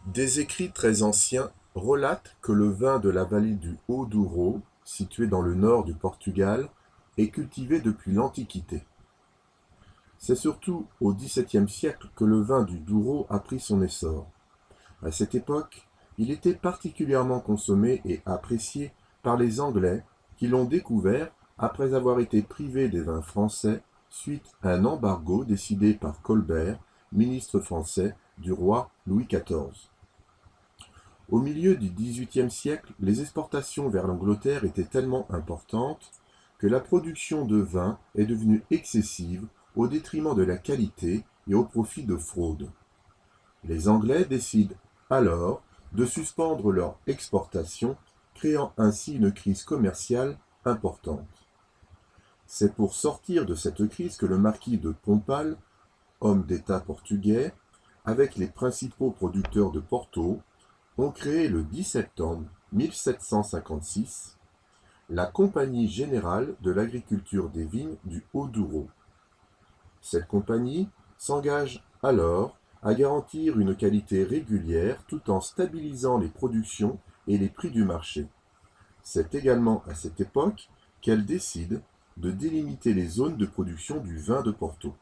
Des écrits très anciens relatent que le vin de la vallée du Haut-Douro, située dans le nord du Portugal, est cultivé depuis l'Antiquité. C'est surtout au XVIIe siècle que le vin du Douro a pris son essor. À cette époque, il était particulièrement consommé et apprécié par les Anglais qui l'ont découvert après avoir été privés des vins français suite à un embargo décidé par Colbert, ministre français du roi Louis XIV. Au milieu du XVIIIe siècle, les exportations vers l'Angleterre étaient tellement importantes que la production de vin est devenue excessive au détriment de la qualité et au profit de fraudes. Les Anglais décident alors de suspendre leur exportation, créant ainsi une crise commerciale importante. C'est pour sortir de cette crise que le marquis de Pombal, homme d'État portugais, avec les principaux producteurs de Porto, ont créé le 10 septembre 1756 la Compagnie générale de l'agriculture des vignes du Haut-Douro. Cette compagnie s'engage alors à garantir une qualité régulière tout en stabilisant les productions et les prix du marché. C'est également à cette époque qu'elle décide de délimiter les zones de production du vin de Porto.